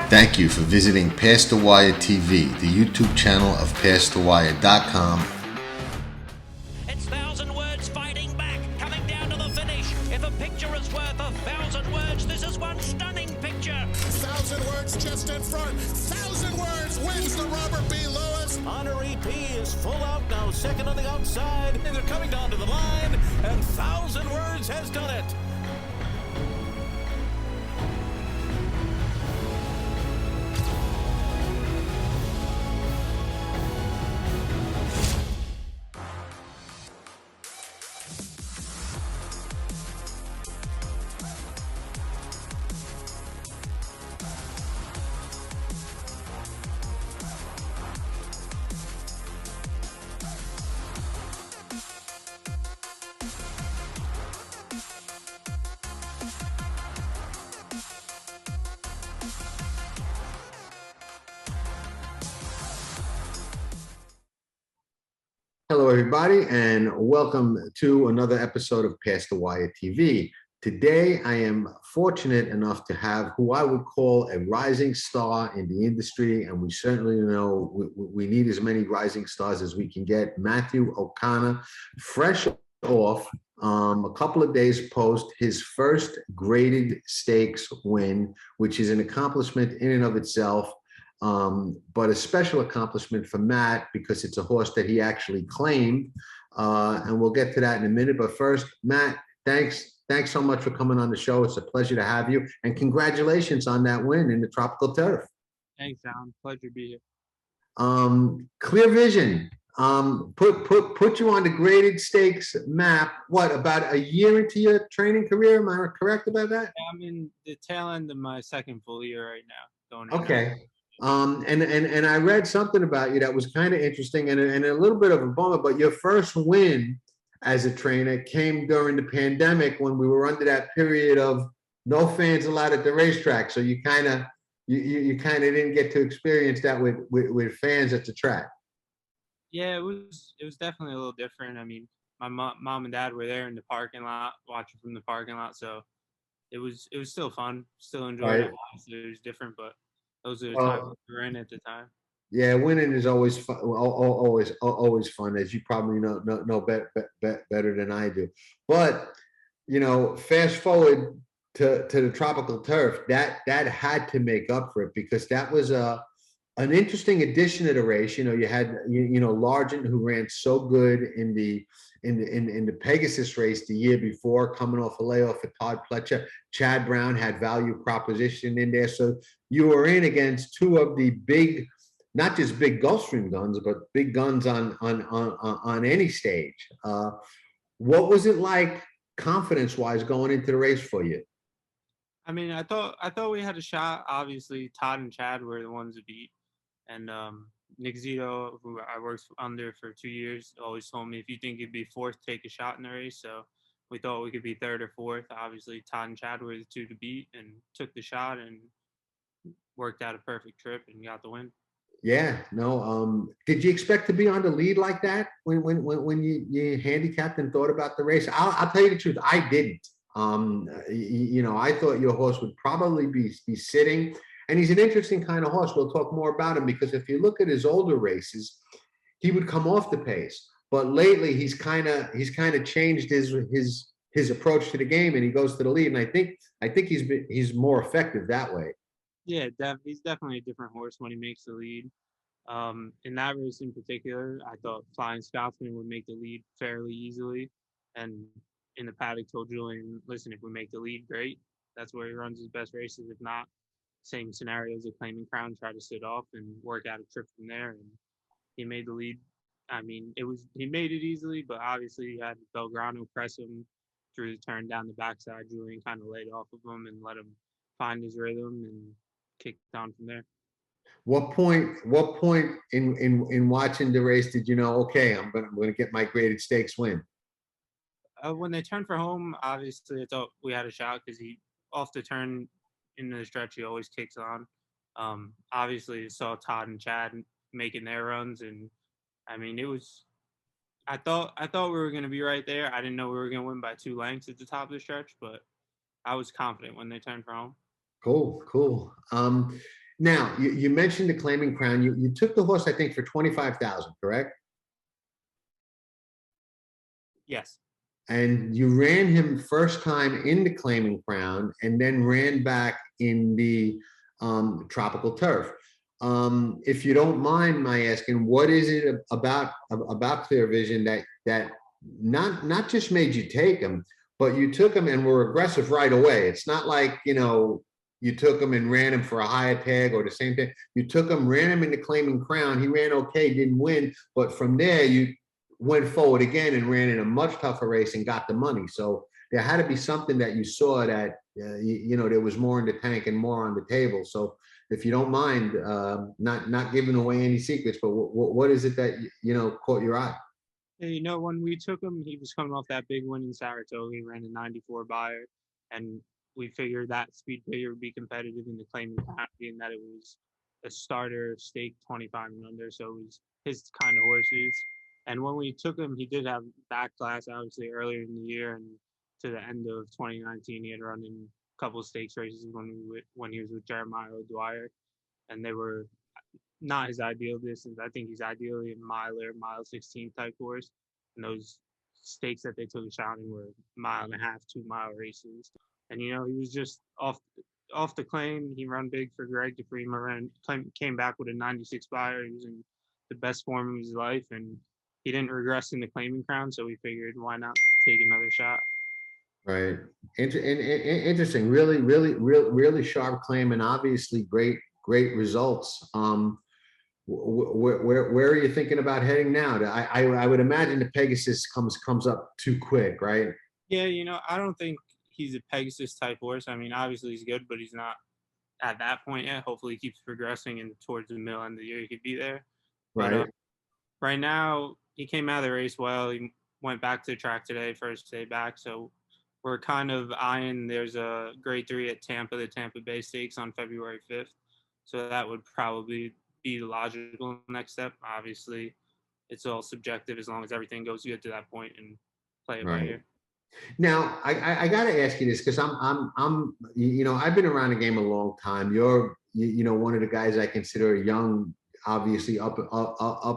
Thank you for visiting Past the Wire TV, the YouTube channel of PastTheWire.com. It's 1,000 words fighting back, coming down to the finish. If a picture is worth 1,000 words, this is one stunning picture. 1,000 words just in front. 1,000 words wins the Robert B. Lewis. Honoree P is full out now, second on the outside, and they're coming down to the line, and 1,000 words has done it. Hello, everybody, and welcome to another episode of Past the Wire TV. Today, I am fortunate enough to have who I would call a rising star in the industry, and we certainly know we need as many rising stars as we can get. Matthew O'Connor, fresh off a couple of days post his first graded stakes win, which is an accomplishment in and of itself. But a special accomplishment for Matt because it's a horse that he actually claimed, and we'll get to that in a minute. But first, Matt, thanks so much for coming on the show. It's a pleasure to have you, and congratulations on that win in the tropical turf. Thanks, Alan. Pleasure to be here. Clear vision. Put you on the graded stakes map. What, about a year into your training career? Am I correct about that? Yeah, I'm in the tail end of my second full year right now. Okay. And I read something about you that was kind of interesting and a little bit of a bummer, but your first win as a trainer came during the pandemic when we were under that period of no fans allowed at the racetrack. So you kind of didn't get to experience that with fans at the track. Yeah, it was definitely a little different. I mean, my mom and dad were there in the parking lot, watching from the parking lot. So it was still fun, still enjoyed it. It was different, but those are the times we were in at the time. Yeah, winning is always fun, always fun, as you probably know better than I do. But fast forward to the tropical turf, that had to make up for it because that was an interesting addition to the race. You had Largent, who ran so good in the Pegasus race the year before, coming off a layoff for Todd Pletcher. Chad Brown had value proposition in there. So you were in against two of the big, not just big Gulfstream guns, but big guns on any stage. What was it like confidence-wise going into the race for you? I mean, I thought we had a shot. Obviously, Todd and Chad were the ones to beat. And Nick Zito, who I worked under for 2 years, always told me, if you think you'd be fourth, take a shot in the race. So we thought we could be third or fourth. Obviously, Todd and Chad were the two to beat and took the shot and worked out a perfect trip and got the win. Yeah, no. Did you expect to be on the lead like that when you handicapped and thought about the race? I'll tell you the truth, I didn't. I thought your horse would probably be sitting. And he's an interesting kind of horse. We'll talk more about him because if you look at his older races, he would come off the pace. But lately, he's kind of changed his approach to the game, and he goes to the lead. And I think he's more effective that way. Yeah, he's definitely a different horse when he makes the lead. In that race in particular, I thought Flying Scotsman would make the lead fairly easily. And in the paddock, told Julian, listen, if we make the lead, great. That's where he runs his best races. If not, same scenarios of claiming crown, try to sit off and work out a trip from there. And he made the lead. I mean, he made it easily, but obviously he had Belgrano press him through the turn down the backside. Julian kind of laid off of him and let him find his rhythm and kicked on from there. What point in watching the race did you know, okay, I'm gonna get my graded stakes win? When they turned for home, obviously I thought we had a shot because he off the turn in the stretch, he always kicks on. Obviously, saw Todd and Chad making their runs, and I mean, I thought we were going to be right there. I didn't know we were going to win by 2 lengths at the top of the stretch, but I was confident when they turned for home. Cool. Now, you mentioned the Claiming Crown. You took the horse, I think, for 25,000, correct? Yes. And you ran him first time in the Claiming Crown and then ran back in the Tropical Turf. If you don't mind my asking, what is it about Clear Vision that not just made you take him, but you took him and were aggressive right away? It's not like, you took him and ran him for a higher tag or the same thing. You took him, ran him in the Claiming Crown. He ran okay, didn't win, but from there you went forward again and ran in a much tougher race and got the money. So there had to be something that you saw that there was more in the tank and more on the table. So if you don't mind, not giving away any secrets, but what is it that caught your eye? Yeah, when we took him, he was coming off that big win in Saratoga. He ran a 94 buyer, and we figured that speed figure would be competitive in the Claiming Crown, being that it was a starter stake 25 and under, so it was his kind of horses. And when we took him, he did have back class, obviously, earlier in the year, and to the end of 2019, he had run in a couple of stakes races when he was with Jeremiah O'Dwyer, and they were not his ideal distance. I think he's ideally a mile 16 type horse, and those stakes that they took a shot in were 1.5 mile, 2 mile races. And he was just off the claim. He ran big for Greg DeFrima, came back with a 96 buyer. He was in the best form of his life, and he didn't regress in the Claiming Crown, so we figured why not take another shot. Right. Interesting. Really sharp claim, and obviously great results. Where are you thinking about heading now? I would imagine the Pegasus comes up too quick, right? Yeah, I don't think he's a Pegasus type horse. I mean, obviously he's good, but he's not at that point yet. Hopefully he keeps progressing, and towards the middle end of the year he could be there. Right. But right now he came out of the race well. He went back to the track today, first day back. So we're kind of eyeing, there's a grade 3 at Tampa, the Tampa Bay Stakes on February 5th. So that would probably be the logical next step. Obviously, it's all subjective as long as everything goes good to that point and play it by ear. Now, I got to ask you this because I've been around the game a long time. You're one of the guys I consider a young, obviously up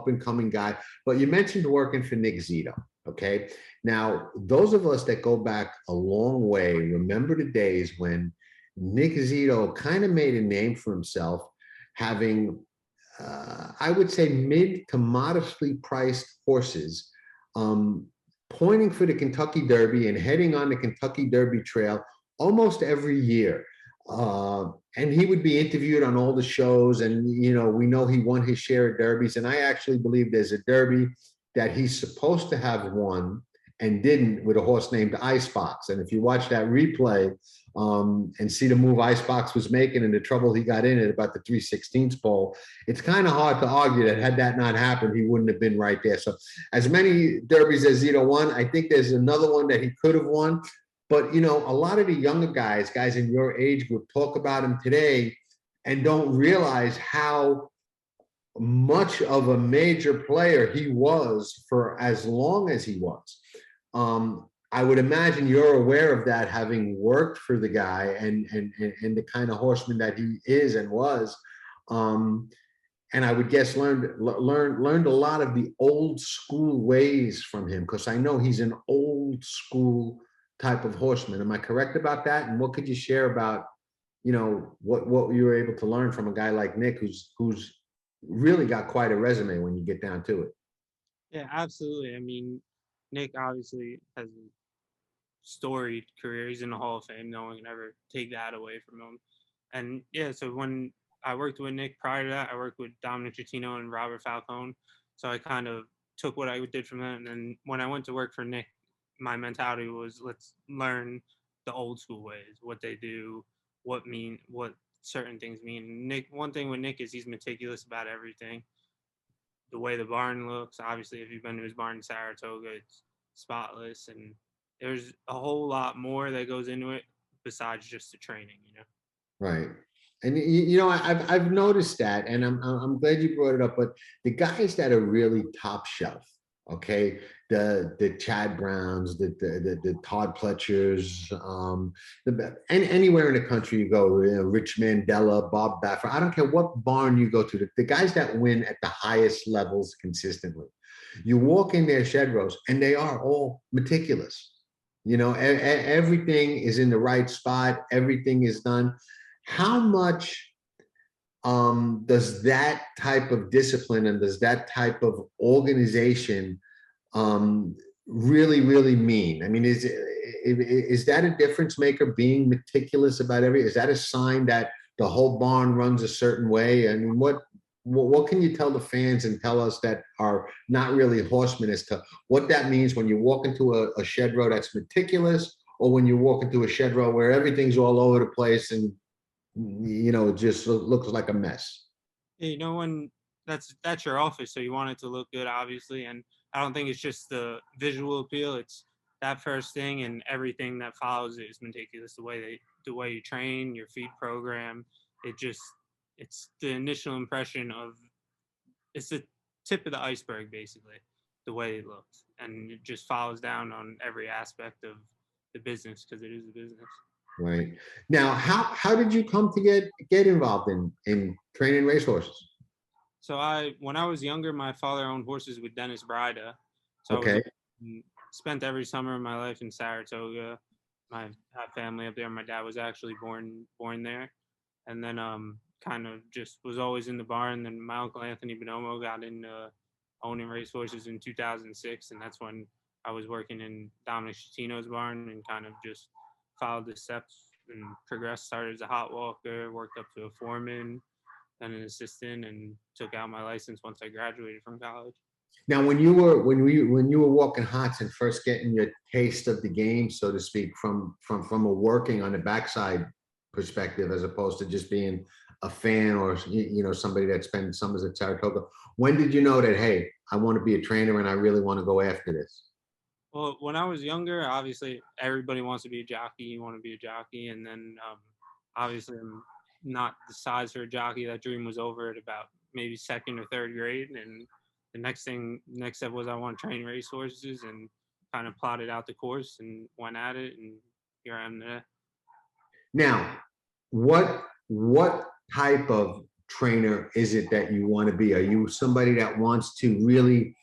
and coming guy. But you mentioned working for Nick Zito. Okay. Now, those of us that go back a long way remember the days when Nick Zito kind of made a name for himself, having I would say mid to modestly priced horses, pointing for the Kentucky Derby and heading on the Kentucky Derby trail almost every year. And he would be interviewed on all the shows, and we know he won his share of derbies. And I actually believe there's a derby that he's supposed to have won and didn't, with a horse named Icebox. And if you watch that replay and see the move Icebox was making and the trouble he got in at about the 3/16 pole, it's kind of hard to argue that had that not happened, he wouldn't have been right there. So as many derbies as Zito won, I think there's another one that he could have won. But, a lot of the younger guys in your age group, talk about him today and don't realize how much of a major player he was for as long as he was. I would imagine you're aware of that, having worked for the guy and the kind of horseman that he is and was. And I would guess learned a lot of the old school ways from him, because I know he's an old school type of horseman. Am I correct about that? And what could you share about, what you were able to learn from a guy like Nick, who's really got quite a resume when you get down to it? Yeah, absolutely. I mean, Nick obviously has a storied career. He's in the Hall of Fame. No one can ever take that away from him. And yeah, so when I worked with Nick prior to that, I worked with Dominic Gittino and Robert Falcone. So I kind of took what I did from them. And then when I went to work for Nick, my mentality was, let's learn the old school ways, what they do, what certain things mean. Nick, one thing with Nick is he's meticulous about everything. The way the barn looks, obviously, if you've been to his barn in Saratoga, it's spotless, and there's a whole lot more that goes into it besides just the training, Right. And I've noticed that, and I'm glad you brought it up. But the guys that are really top shelf, Okay, the Chad Browns, the Todd Pletchers, and anywhere in the country you go, Rich Mandela, Bob Baffert. I don't care what barn you go to. The guys that win at the highest levels consistently, you walk in their shed rows, and they are all meticulous. Everything is in the right spot. Everything is done. How much does that type of discipline and does that type of organization really mean? I mean, is that a difference maker, being meticulous about is that a sign that the whole barn runs a certain way? I mean, what can you tell the fans and tell us that are not really horsemen as to what that means when you walk into a shed row that's meticulous, or when you walk into a shed row where everything's all over the place and it just looks like a mess? When that's your office, so you want it to look good, obviously. And I don't think it's just the visual appeal. It's that first thing, and everything that follows it is meticulous. The way you train, your feed program, it's the initial impression of, it's the tip of the iceberg, basically, the way it looks, and it just follows down on every aspect of the business, because it is a business. Right. Now, how did you come to get involved in training racehorses? So when I was younger, my father owned horses with Dennis Brida. So Okay. I spent every summer of my life in Saratoga. I have family up there. My dad was actually born there, and then kind of just was always in the barn. Then my uncle Anthony Bonomo got into owning racehorses in 2006, and that's when I was working in Dominic Schettino's barn, and kind of just followed the steps and progressed. Started as a hot walker, worked up to a foreman, then an assistant, and took out my license once I graduated from college. Now, when you were walking hots and first getting your taste of the game, so to speak, from a working on the backside perspective, as opposed to just being a fan or somebody that spent summers at Saratoga, when did you know that, hey, I want to be a trainer and I really want to go after this? Well, when I was younger, obviously everybody wants to be a jockey. You want to be a jockey, and then obviously I'm not the size for a jockey. That dream was over at about maybe second or third grade, and the next step was I want to train racehorses, and kind of plotted out the course and went at it, and here I am today. Now, what type of trainer is it that you want to be? Are you somebody that wants to really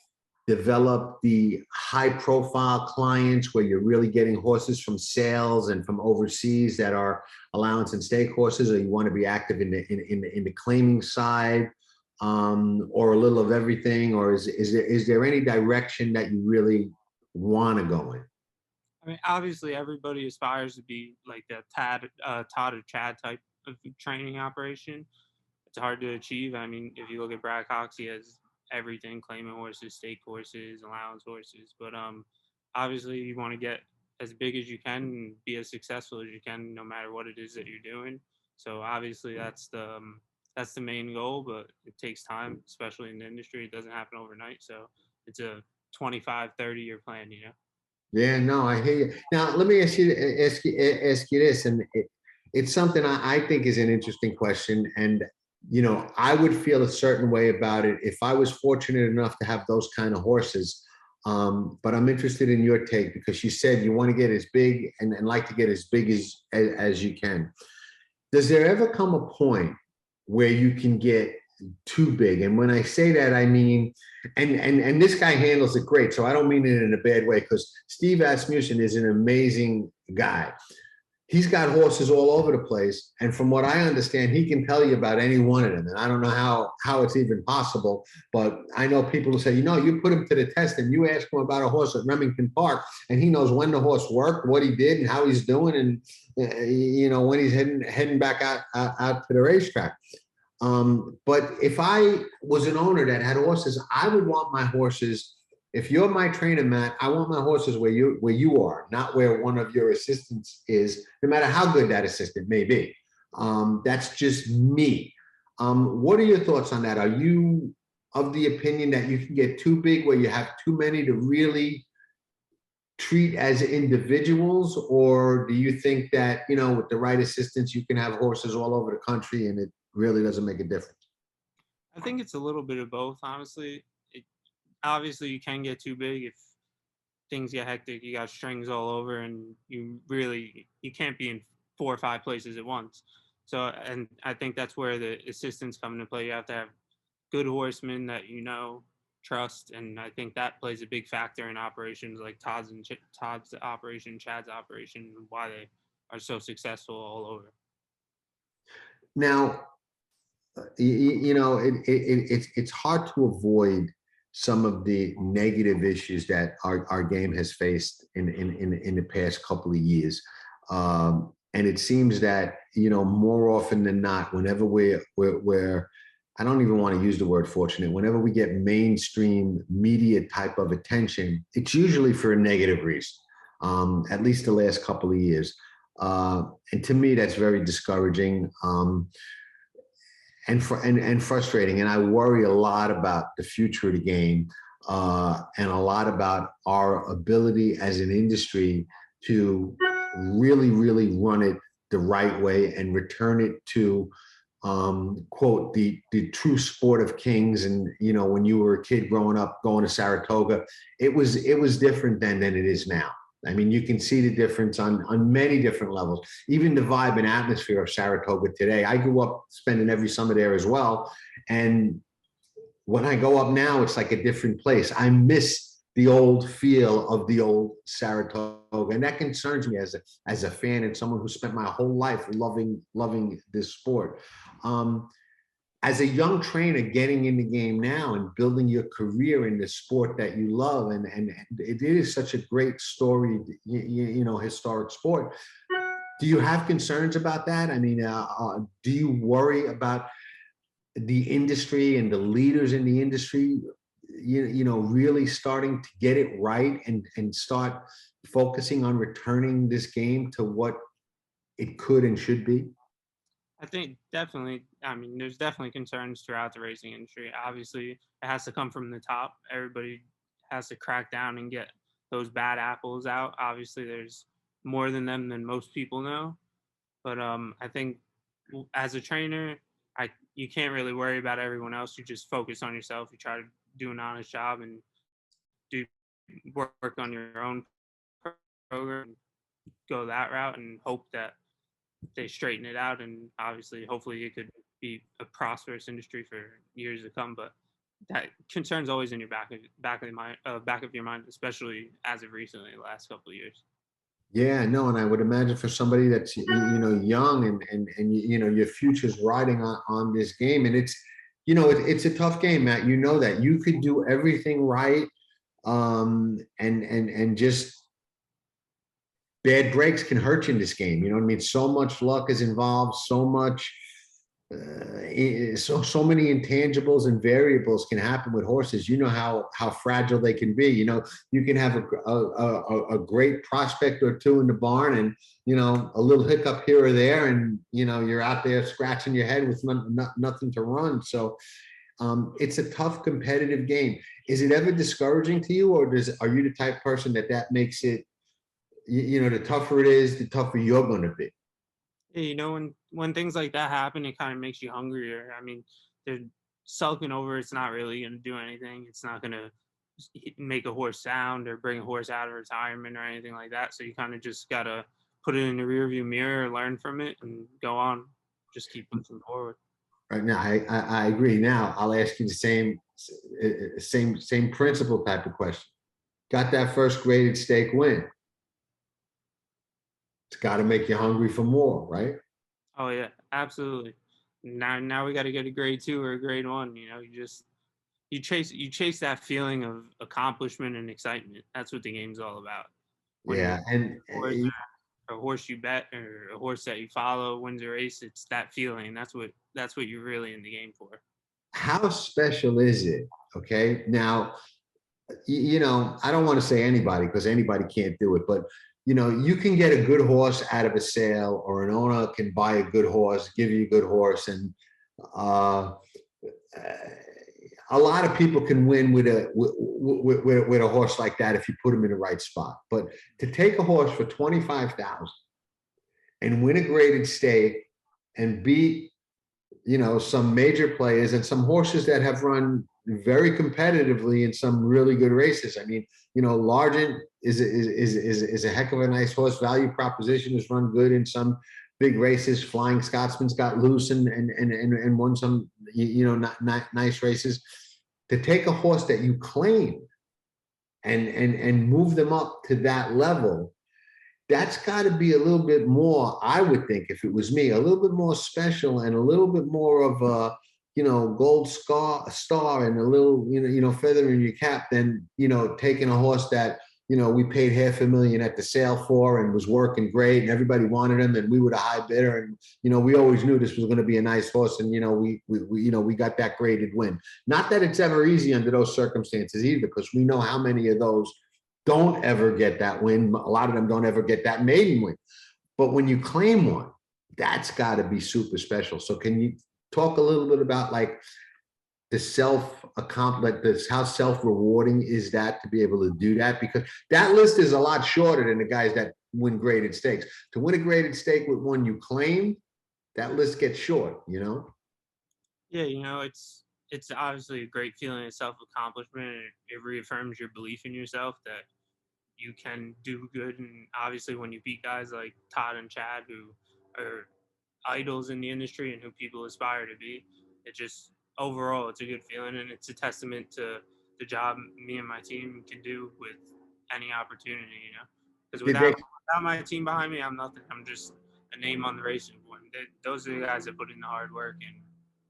develop the high profile clients where you're really getting horses from sales and from overseas that are allowance and stake horses, or you want to be active in the claiming side, or a little of everything, or is there any direction that you really want to go in? I mean, obviously everybody aspires to be like the Todd or Chad type of training operation. It's hard to achieve. I mean, if you look at Brad Cox, he has everything: claiming horses, stake horses, allowance horses. But obviously you want to get as big as you can and be as successful as you can, no matter what it is that you're doing. So obviously that's the main goal, but it takes time, especially in the industry. It doesn't happen overnight. So it's a 25, 30-year plan, Yeah, no, I hear you. Now, let me ask you this, and it's something I think is an interesting question, and I would feel a certain way about it if I was fortunate enough to have those kind of horses. But I'm interested in your take, because you said you want to get as big and like to get as big as you can. Does there ever come a point where you can get too big? And when I say that, I mean, and this guy handles it great, so I don't mean it in a bad way, because Steve Asmussen is an amazing guy. He's got horses all over the place, and from what I understand, he can tell you about any one of them. And I don't know how it's even possible, but I know people who say, you put him to the test and you ask him about a horse at Remington Park, and he knows when the horse worked, what he did, and how he's doing, and when he's heading back out to the racetrack. But if I was an owner that had horses, I would want my horses. If you're my trainer, Matt, I want my horses where you are, not where one of your assistants is, no matter how good that assistant may be. That's just me. What are your thoughts on that? Are you of the opinion that you can get too big, where you have too many to really treat as individuals, or do you think that, with the right assistants, you can have horses all over the country and it really doesn't make a difference? I think it's a little bit of both, honestly. obviously you can get too big if things get hectic. You got strings all over, and you can't be in 4 or 5 places at once. So, and I think that's where the assistants come into play. You have to have good horsemen that trust, and I think that plays a big factor in operations like Todd's operation, Chad's operation, and why they are so successful all over. Now, it's hard to avoid some of the negative issues that our game has faced in the past couple of years. And it seems that, more often than not, whenever we're I don't even want to use the word fortunate, whenever we get mainstream media type of attention, it's usually for a negative reason, at least the last couple of years. And to me, that's very discouraging. And frustrating, and I worry a lot about the future of the game, and a lot about our ability as an industry to really, really run it the right way and return it to, quote, the true sport of kings. And when you were a kid growing up, going to Saratoga, it was different then than it is now. I mean, you can see the difference on many different levels, even the vibe and atmosphere of Saratoga today. I grew up spending every summer there as well. And when I go up now, it's like a different place. I miss the old feel of the old Saratoga. And that concerns me as a fan and someone who spent my whole life loving this sport. As a young trainer getting in the game now and building your career in the sport that you love, and it is such a great story, historic sport. Do you have concerns about that? I mean, do you worry about the industry and the leaders in the industry, really starting to get it right and start focusing on returning this game to what it could and should be? I think definitely, there's definitely concerns throughout the racing industry. Obviously, it has to come from the top. Everybody has to crack down and get those bad apples out. Obviously, there's more than them than most people know. But I think as a trainer, you can't really worry about everyone else. You just focus on yourself. You try to do an honest job and do work on your own program, go that route, and hope that they straighten it out. And obviously, hopefully, it could be a prosperous industry for years to come. But that concern's always in your back of your mind, especially as of recently, the last couple of years. Yeah, no, and I would imagine for somebody that's young and your future's riding on this game, and it's a tough game, Matt. You know that you could do everything right, and just bad breaks can hurt you in this game. You know what I mean? So much luck is involved, so much, so many intangibles and variables can happen with horses. You know how fragile they can be. You can have a great prospect or two in the barn, and a little hiccup here or there, and you're out there scratching your head with nothing to run. So it's a tough competitive game. Is it ever discouraging to you, or are you the type of person that makes it, the tougher it is, the tougher you're going to be? Yeah, when things like that happen, it kind of makes you hungrier. I mean, they're sulking over. It's not really going to do anything. It's not going to make a horse sound or bring a horse out of retirement or anything like that. So you kind of just got to put it in the rearview mirror, learn from it, and go on. Just keep pushing forward. Right now, I agree. Now I'll ask you the same principle type of question. Got that first graded stake win? It's got to make you hungry for more, right? Oh yeah, absolutely. Now we got to get a grade 2 or a grade 1. You chase that feeling of accomplishment and excitement. That's what the game's all about. Yeah, and a horse you bet or a horse that you follow wins a race, it's that feeling. That's what you're really in the game for. How special is it? Okay, now, I don't want to say anybody, because anybody can't do it, but you can get a good horse out of a sale, or an owner can buy a good horse, give you a good horse, and a lot of people can win with a horse like that if you put him in the right spot. But to take a horse for $25,000 and win a graded stake and beat, some major players and some horses that have run very competitively in some really good races. I mean, Largent is a heck of a nice horse. Value Proposition has run good in some big races. Flying Scotsman's got loose and won some, not nice races. To take a horse that you claim and move them up to that level, that's got to be a little bit more, I would think, if it was me, a little bit more special and a little bit more of a, gold star and a little, feather in your cap than, taking a horse that, we paid $500,000 at the sale for and was working great and everybody wanted him and we were the high bidder and, we always knew this was going to be a nice horse and, we got that graded win. Not that it's ever easy under those circumstances either, because we know how many of those don't ever get that win. A lot of them don't ever get that maiden win. But when you claim one, that's got to be super special. So can you talk a little bit about like the how self-rewarding is that to be able to do that? Because that list is a lot shorter than the guys that win graded stakes. To win a graded stake with one you claim, that list gets short, Yeah, it's obviously a great feeling of self-accomplishment. It reaffirms your belief in yourself that you can do good. And obviously when you beat guys like Todd and Chad, who are idols in the industry and who people aspire to be, it just, overall, it's a good feeling. And it's a testament to the job me and my team can do with any opportunity, because without my team behind me, I'm nothing. I'm just a name on the racing board. Those are the guys that put in the hard work, and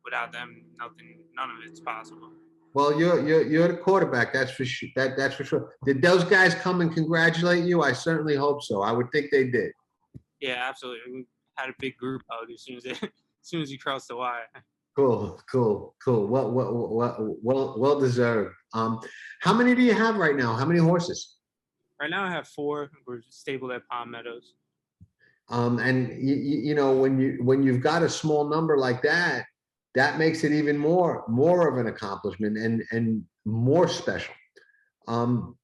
without them, none of it's possible. Well, you're the quarterback. That's for sure. That's for sure. Did those guys come and congratulate you? I certainly hope so. I would think they did. Yeah, absolutely. We had a big group hug as soon as you crossed the wire. Cool. Well deserved. How many do you have right now? How many horses? Right now I have 4. We're stabled at Palm Meadows. And when you've got a small number like that, that makes it even more of an accomplishment and more special. How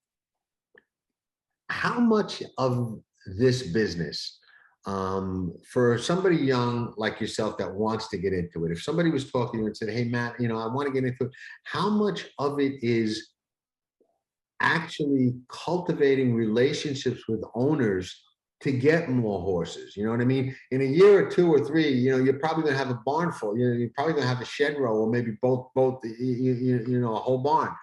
much of this business, for somebody young like yourself that wants to get into it, if somebody was talking to you and said, hey, Matt, I want to get into it, how much of it is actually cultivating relationships with owners to get more horses? You know what I mean? In a year or 2 or 3, you're probably going to have a barn full. You're probably going to have a shed row, or maybe both, a whole barn.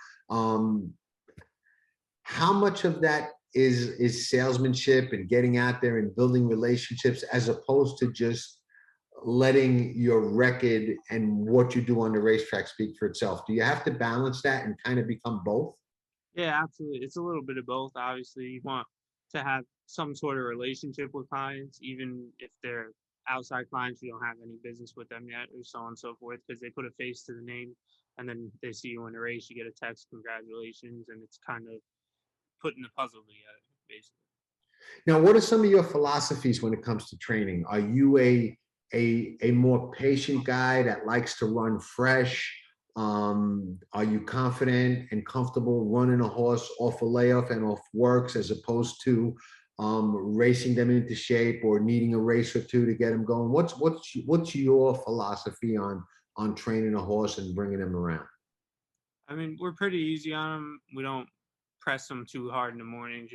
How much of that is salesmanship and getting out there and building relationships, as opposed to just letting your record and what you do on the racetrack speak for itself? Do you have to balance that and kind of become both? Yeah, absolutely. It's a little bit of both. Obviously, you want to have some sort of relationship with clients, even if they're outside clients, you don't have any business with them yet, or so on and so forth, because they put a face to the name, and then they see you in the race, you get a text, congratulations, and it's kind of putting the puzzle together, basically. Now, what are some of your philosophies when it comes to training? Are you a more patient guy that likes to run fresh? Are you confident and comfortable running a horse off a layoff and off works, as opposed to racing them into shape or needing a race or 2 to get them going? What's your philosophy on training a horse and bringing them around? I mean, we're pretty easy on them. We don't press them too hard in the mornings.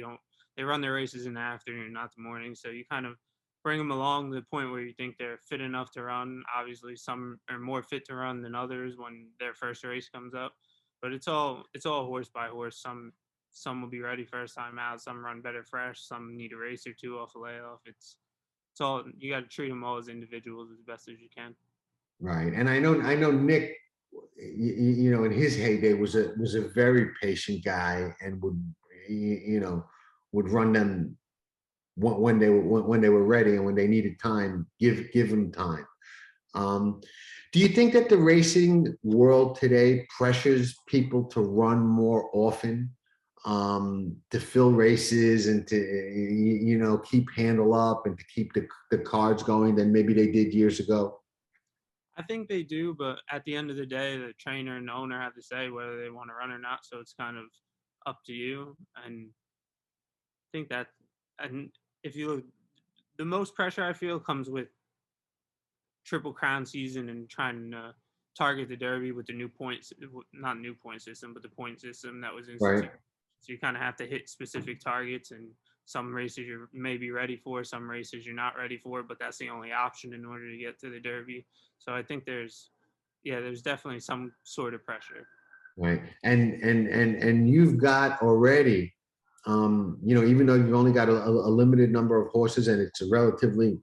They run their races in the afternoon, not the morning. So you kind of bring them along to the point where you think they're fit enough to run. Obviously, some are more fit to run than others when their first race comes up. But it's all horse by horse. Some will be ready first time out. Some run better fresh. Some need a race or 2 off a layoff. It's all, you got to treat them all as individuals as best as you can. Right, and I know Nick, in his heyday was a very patient guy and would run them when they were ready, and when they needed time, give them time. Do you think that the racing world today pressures people to run more often, to fill races and to keep handle up and to keep the cards going than maybe they did years ago? I think they do, but at the end of the day, the trainer and the owner have to say whether they want to run or not. So it's kind of up to you. And I think that, and if you look, the most pressure I feel comes with Triple Crown season and trying to target the Derby with the new points, not new point system, but the point system that was Right. instituted. So you kind of have to hit specific targets, and some races you may be ready for, some races you're not ready for, but that's the only option in order to get to the Derby. So I think there's definitely some sort of pressure. Right. And you've got already, even though you've only got a limited number of horses and it's a relatively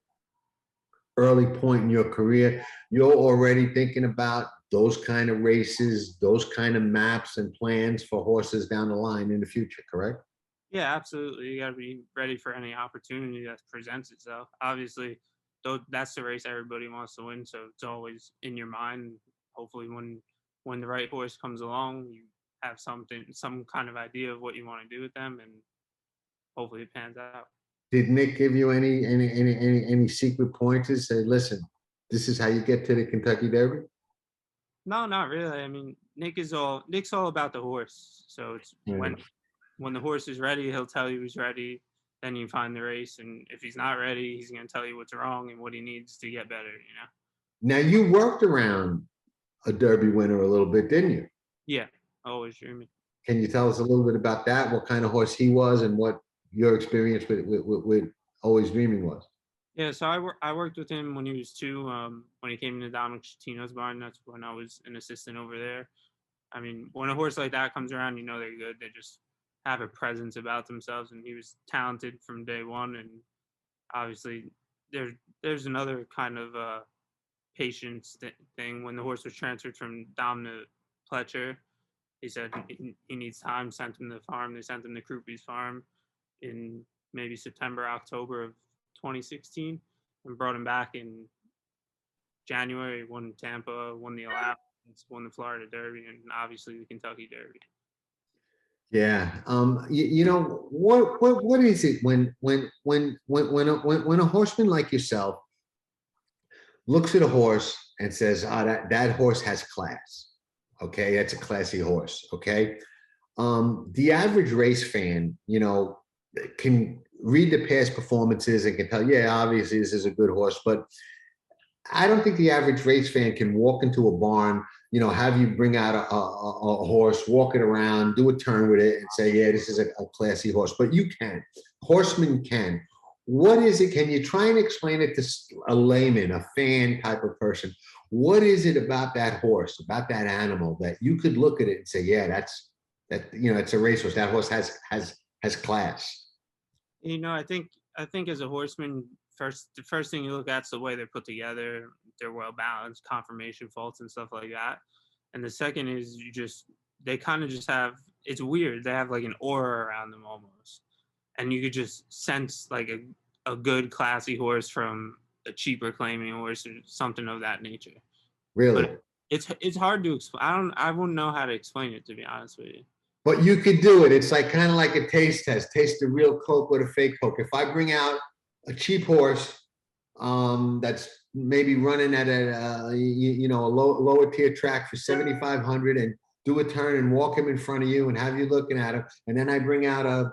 early point in your career, you're already thinking about those kind of races, those kind of maps and plans for horses down the line in the future, correct? Yeah, absolutely. You got to be ready for any opportunity that presents itself. Obviously, though, that's the race everybody wants to win, so it's always in your mind. Hopefully, when the right horse comes along, you have some kind of idea of what you want to do with them, and hopefully it pans out. Did Nick give you any secret pointers? Say, listen, this is how you get to the Kentucky Derby? No, not really. I mean, Nick's all about the horse. So it's when the horse is ready, he'll tell you he's ready. Then you find the race, and if he's not ready, he's going to tell you what's wrong and what he needs to get better. Now, you worked around a Derby winner a little bit, didn't you? Yeah, always dreaming. Can you tell us a little bit about that? What kind of horse he was and what your experience with Always Dreaming was? Yeah, so I worked with him when he was 2. When he came into Dominic Schettino's barn, that's when I was an assistant over there. I mean, when a horse like that comes around, you know they're good. They just have a presence about themselves, and he was talented from day one. And obviously, there's another kind of patience thing. When the horse was transferred from Dom to Pletcher, he said he needs time. Sent him to the farm. They sent him to Krupe's farm in maybe September, October of 2016, and brought him back in January. Won Tampa, won the Allowance, won the Florida Derby, and obviously the Kentucky Derby. Yeah. What is it when a horseman like yourself looks at a horse and says, that horse has class. Okay, that's a classy horse. Okay. The average race fan, can read the past performances and can tell, yeah, obviously this is a good horse, but I don't think the average race fan can walk into a barn, have you bring out a horse, walk it around, do a turn with it and say, yeah, this is a classy horse, but you can. Horsemen can. What is it? Can you try and explain it to a layman, a fan type of person? What is it about that horse, about that animal that you could look at it and say, yeah, it's a racehorse. That horse has class. I think as a horseman, the first thing you look at is the way they're put together. They're well balanced, conformation faults and stuff like that. And the second is they kind of just have, it's weird. They have like an aura around them almost. And you could just sense like a good classy horse from a cheaper claiming horse or something of that nature. Really? But it's hard to explain. I wouldn't know how to explain it, to be honest with you. But you could do it. It's kind of like a taste test. Taste the real Coke or the fake Coke. If I bring out a cheap horse that's maybe running at a lower tier track for 7,500 and do a turn and walk him in front of you and have you looking at him, and then I bring out a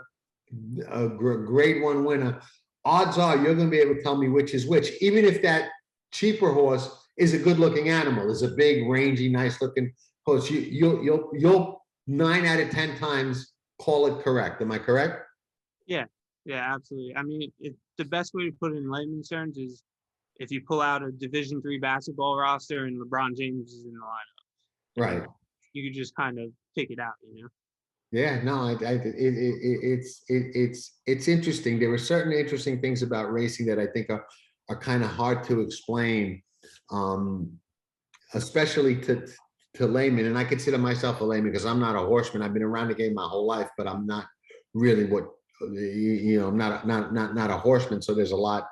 grade 1 winner, odds are you're going to be able to tell me which is which, even if that cheaper horse is a good looking animal, is a big, rangy, nice looking horse. You'll 9 out of 10 times call it correct. Am I correct? Yeah, absolutely. I mean, the best way to put it in layman's terms is if you pull out a Division III basketball roster and LeBron James is in the lineup. Right. You could just kind of pick it out, Yeah, no, it's interesting. There were certain interesting things about racing that I think are kind of hard to explain, especially to laymen. And I consider myself a layman because I'm not a horseman. I've been around the game my whole life, but I'm not really I'm not a horseman. So there's a lot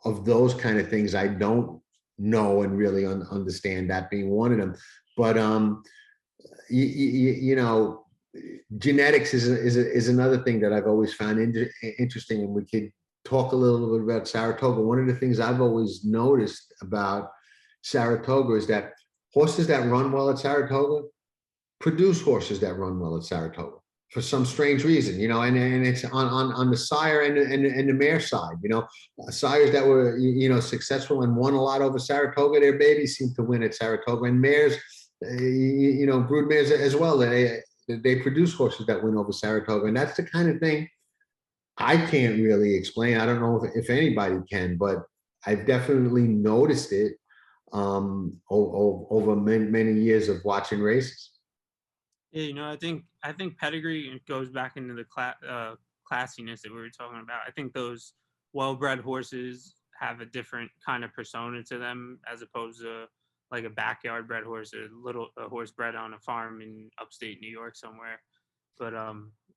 of those kind of things I don't know and really understand, that being one of them. But genetics is another thing that I've always found interesting, and we could talk a little bit about Saratoga. One of the things I've always noticed about Saratoga is that horses that run well at Saratoga produce horses that run well at Saratoga. for some strange reason, and it's on the sire and the mare side, sires that were, successful and won a lot over Saratoga, their babies seem to win at Saratoga, and mares, brood mares as well. They produce horses that win over Saratoga, and that's the kind of thing I can't really explain. I don't know if anybody can, but I've definitely noticed it over many years of watching races. Yeah, I think pedigree goes back into the classiness that we were talking about. I think those well-bred horses have a different kind of persona to them as opposed to like a backyard bred horse, a horse bred on a farm in upstate New York somewhere. But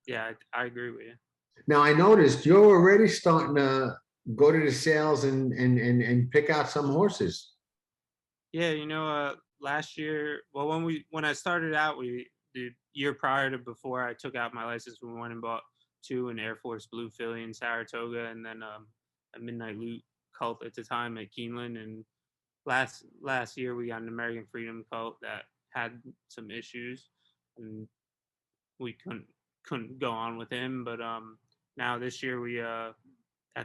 yeah, I agree with you. Now I noticed you're already starting to go to the sales and pick out some horses. Yeah, last year, well, when I started out, the year prior to before I took out my license, we went and bought 2, an Air Force Blue filly in Saratoga, and then a Midnight Loot colt at the time at Keeneland. And last year we got an American Freedom colt that had some issues, and we couldn't go on with him. But now this year we at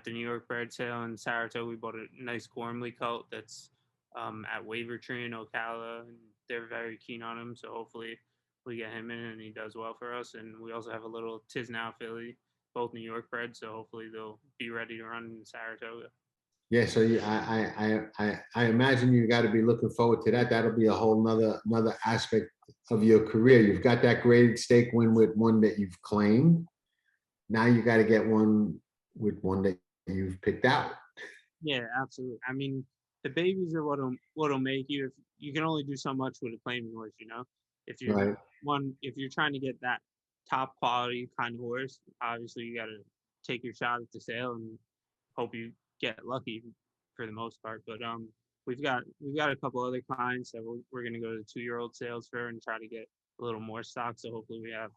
the New York Bred Sale in Saratoga, we bought a nice Gormley colt that's at Wavertree in Ocala, and they're very keen on him. So hopefully we get him in and he does well for us. And we also have a little Tis Now filly, both New York bred, so hopefully they'll be ready to run in Saratoga. Yeah, so I imagine you got to be looking forward to that. That'll be a whole another aspect of your career. You've got that graded stake win with one that you've claimed. Now you got to get one with one that you've picked out. Yeah, absolutely. I mean, the babies are what'll make you. If you can only do so much with a claiming horse, If you're Right. if you're trying to get that top quality kind of horse, obviously you got to take your shot at the sale and hope you get lucky for the most part. But we've got a couple other clients that we're going to go to the 2-year-old sales fair and try to get a little more stock. So hopefully we have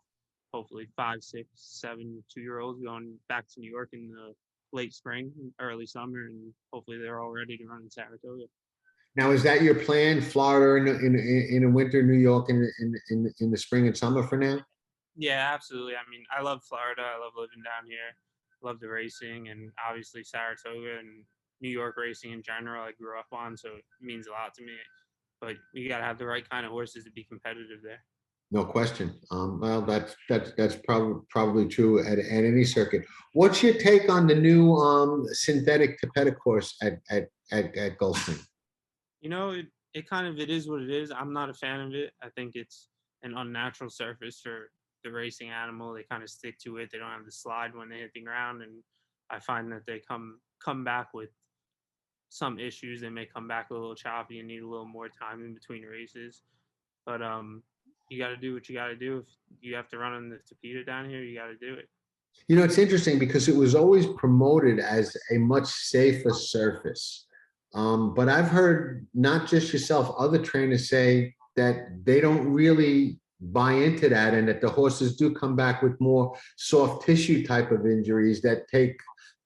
5, 6, 7 2-year-olds going back to New York in the late spring, early summer, and hopefully they're all ready to run in Saratoga. Now, is that your plan? Florida in the winter, New York in the spring and summer for now? Yeah, absolutely. I mean, I love Florida. I love living down here. Love the racing, and obviously Saratoga and New York racing in general, I grew up on, so it means a lot to me. But you got to have the right kind of horses to be competitive there. No question. Well, that's probably true at any circuit. What's your take on the new synthetic to paddock course at Gulfstream? It is what it is. I'm not a fan of it. I think it's an unnatural surface for the racing animal. They kind of stick to it. They don't have the slide when they hit the ground, and I find that they come back with some issues. They may come back a little choppy and need a little more time in between races. But you got to do what you got to do. If you have to run on the Tapeta down here, you got to do it. It's interesting because it was always promoted as a much safer surface. But I've heard not just yourself, other trainers say that they don't really buy into that, and that the horses do come back with more soft tissue type of injuries that take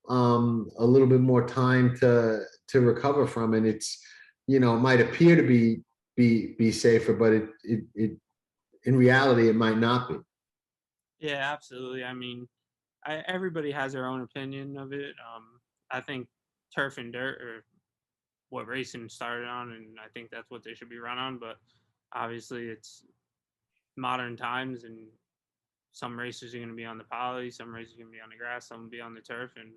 a little bit more time to recover from. And it's, it might appear to be safer, but it in reality, it might not be. Yeah, absolutely. I mean, everybody has their own opinion of it. I think turf and dirt are what racing started on, and I think that's what they should be run on. But obviously, it's modern times, and some races are going to be on the poly, some races are going to be on the grass, some will be on the turf, and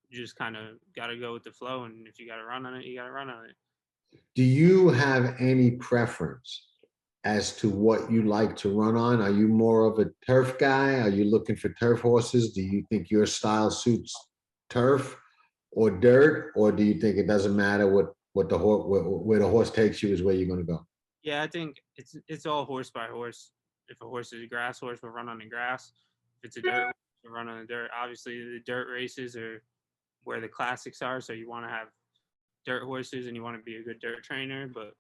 you just kind of got to go with the flow. And if you got to run on it, you got to run on it. Do you have any preference as to what you like to run on? Are you more of a turf guy? Are you looking for turf horses? Do you think your style suits turf or dirt, or do you think it doesn't matter where the horse takes you is where you're going to go? Yeah, I think it's all horse by horse. If a horse is a grass horse, we'll run on the grass. If it's a dirt horse, we'll run on the dirt. Obviously, the dirt races are where the classics are, so you want to have dirt horses and you want to be a good dirt trainer. But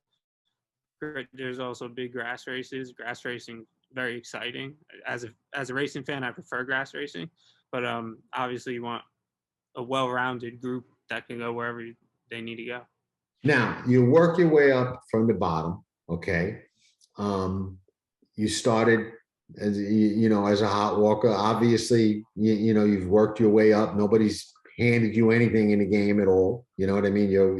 there's also big grass races. Grass racing, very exciting. As a racing fan, I prefer grass racing, but obviously you want a well-rounded group that can go wherever they need to go. Now, you work your way up from the bottom, okay? You started as you know, as a hot walker, obviously, you know, you've worked your way up. Nobody's handed you anything in the game at all. You know what I mean? You're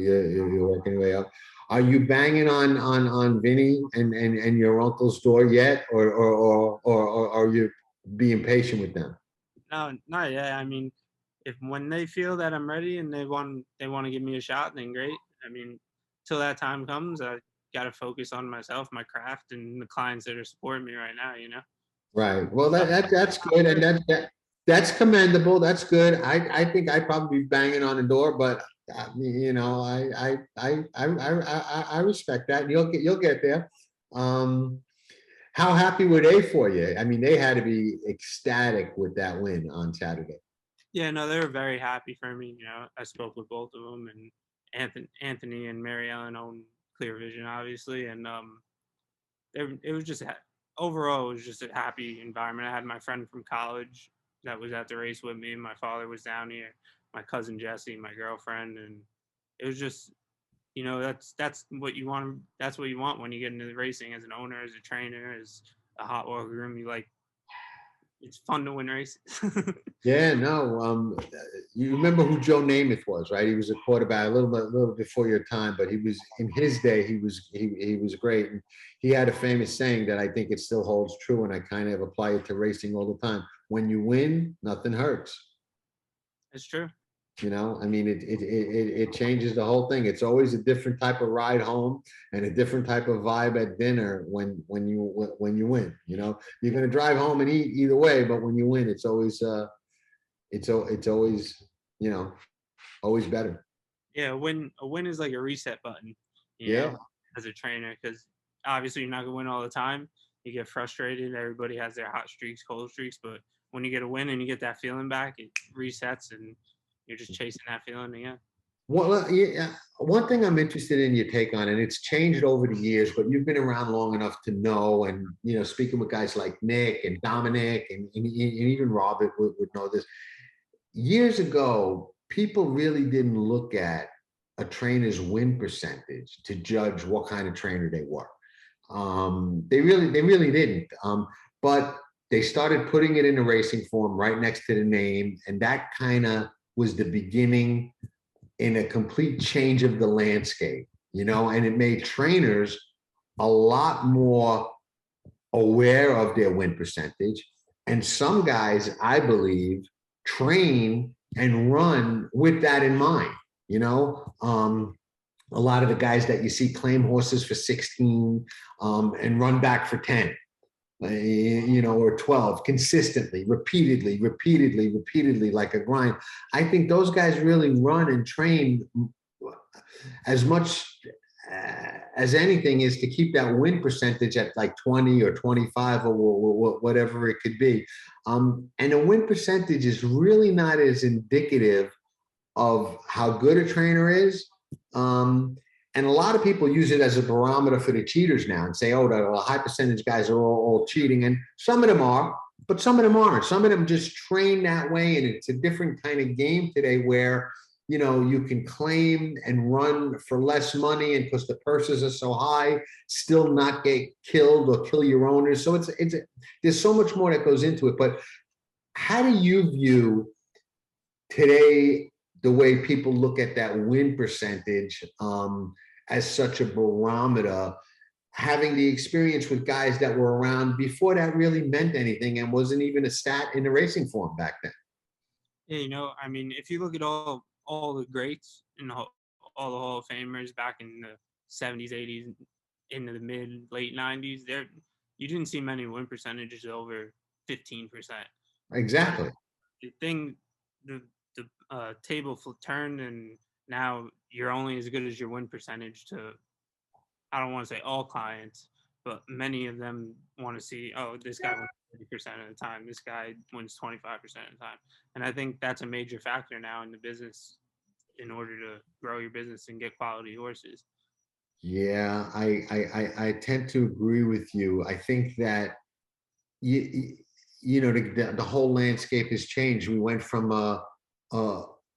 working your way up. Are you banging on Vinny and your uncle's door yet, or are you being patient with them? No, not yet. I mean, if when they feel that I'm ready and they want to give me a shot, then great. I mean, till that time comes, I got to focus on myself, my craft, and the clients that are supporting me right now. You know. Right. Well, that's good, and that's commendable. That's good. I think I'd probably be banging on the door, but you know, I respect that. You'll get there. Um, how happy were they for you? I mean, they had to be ecstatic with that win on Saturday. Yeah, no, they were very happy for me. You know, I spoke with both of them, and Anthony and Mary Ellen own Clear Vision, obviously, and it was just overall, it was just a happy environment. I had my friend from college that was at the race with me. My father was down here, my cousin Jesse, my girlfriend, and it was just, you know, that's what you want. That's what you want when you get into racing as an owner, as a trainer, as a hot walker room. You like, it's fun to win races. Yeah, no. You remember who Joe Namath was, right? He was a quarterback a little before your time, but he was in his day. He was great. And he had a famous saying that I think it still holds true, and I kind of apply it to racing all the time. When you win, nothing hurts. It's true. You know, I mean, it changes the whole thing. It's always a different type of ride home and a different type of vibe at dinner when you win. You know, you're gonna drive home and eat either way, but when you win, it's always it's always, you know, always better. Yeah, a win is like a reset button, you Yeah. know, as a trainer, because obviously you're not gonna win all the time. You get frustrated. Everybody has their hot streaks, cold streaks, but when you get a win and you get that feeling back, it resets and you're just chasing that feeling again. Well, yeah, one thing I'm interested in your take on, and it's changed over the years, but you've been around long enough to know, and you know, speaking with guys like Nick and Dominic and even Robert would know this. Years ago, people really didn't look at a trainer's win percentage to judge what kind of trainer they were. They really didn't. But they started putting it in a racing form right next to the name, and that kind of was the beginning in a complete change of the landscape, you know, and it made trainers a lot more aware of their win percentage. And some guys, I believe, train and run with that in mind. You know, a lot of the guys that you see claim horses for 16 and run back for 10, you know, or 12 consistently, repeatedly, like a grind. I think those guys really run and train as much as anything is to keep that win percentage at like 20 or 25 or whatever it could be. And a win percentage is really not as indicative of how good a trainer is. And a lot of people use it as a barometer for the cheaters now and say, oh, the high percentage guys are all cheating. And some of them are, but some of them aren't. Some of them just train that way. And it's a different kind of game today where, you know, you can claim and run for less money, and because the purses are so high, still not get killed or kill your owners. So there's so much more that goes into it. But how do you view today the way people look at that win percentage as such a barometer, having the experience with guys that were around before that really meant anything and wasn't even a stat in the racing form back then? Yeah, you know, I mean, if you look at all the greats and all the Hall of Famers back in the 70s, 80s, into the late 90s, you didn't see many win percentages over 15%. Exactly. The thing, the table turned, and now you're only as good as your win percentage to, I don't want to say all clients, but many of them want to see, oh, this guy wins 30% of the time, this guy wins 25% of the time. And I think that's a major factor now in the business in order to grow your business and get quality horses. Yeah, I tend to agree with you. I think that you know, the whole landscape has changed. We went from a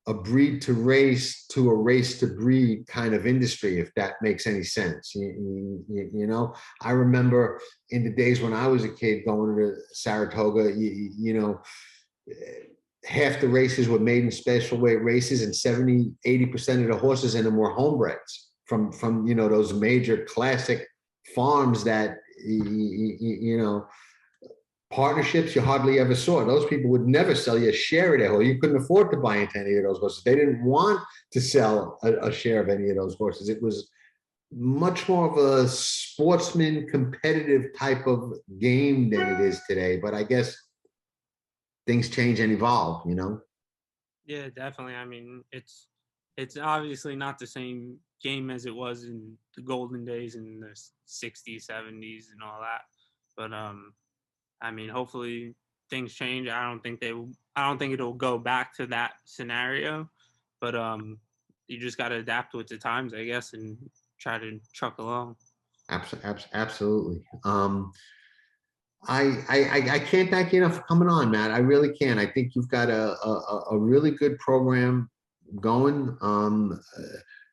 a breed to race to a race to breed kind of industry, if that makes any sense. You know, I remember in the days when I was a kid going to Saratoga, you know, half the races were maiden special weight races, and 70-80% of the horses in them were homebreds from you know, those major classic farms that you know, partnerships you hardly ever saw. Those people would never sell you a share of their horse. You couldn't afford to buy into any of those horses. They didn't want to sell a share of any of those horses. It was much more of a sportsman competitive type of game than it is today. But I guess things change and evolve, you know? Yeah, definitely. I mean, it's obviously not the same game as it was in the golden days in the 60s, 70s and all that. But I mean, hopefully things change. I don't think it'll go back to that scenario, but you just got to adapt with the times, I guess, and try to truck along. Absolutely. I can't thank you enough for coming on, Matt. I really can. I think you've got a really good program going.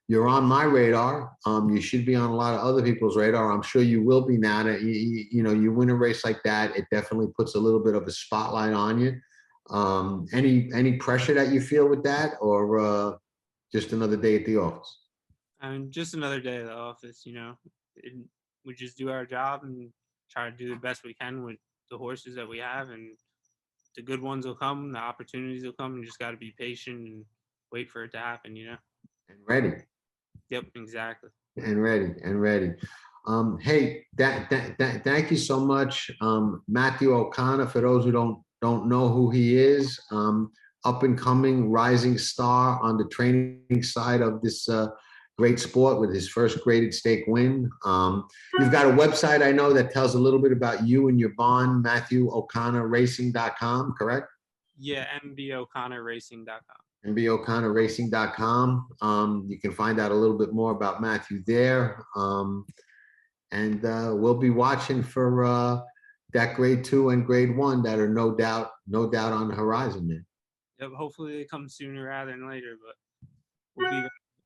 You're on my radar. You should be on a lot of other people's radar. I'm sure you will be now that you know, you win a race like that. It definitely puts a little bit of a spotlight on you. Any pressure that you feel with that, or just another day at the office? I mean, just another day at the office, you know. We just do our job and try to do the best we can with the horses that we have, and the good ones will come, the opportunities will come. You just got to be patient and wait for it to happen, you know. And ready. Yep, exactly. And ready. Hey, thank you so much, Matthew O'Connor. For those who don't know who he is, up and coming rising star on the training side of this great sport with his first graded stake win. You've got a website, I know, that tells a little bit about you and your bond, MatthewO'ConnorRacing.com, correct? Yeah, MBO'ConnorRacing.com. MBO'ConnorRacing.com. You can find out a little bit more about Matthew there. And we'll be watching for that grade 2 and grade 1 that are no doubt on the horizon, man. Yep, hopefully they come sooner rather than later, but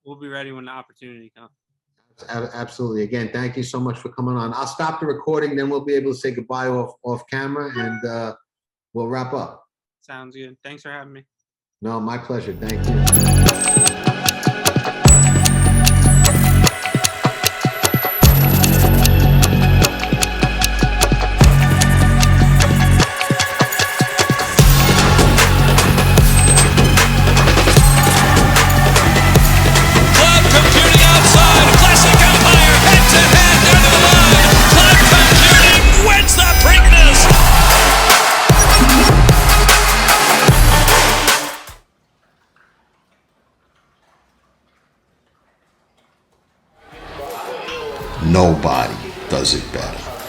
we'll be ready when the opportunity comes. Absolutely. Again, thank you so much for coming on. I'll stop the recording, then we'll be able to say goodbye off camera, and we'll wrap up. Sounds good. Thanks for having me. No, my pleasure. Thank you. Nobody does it better.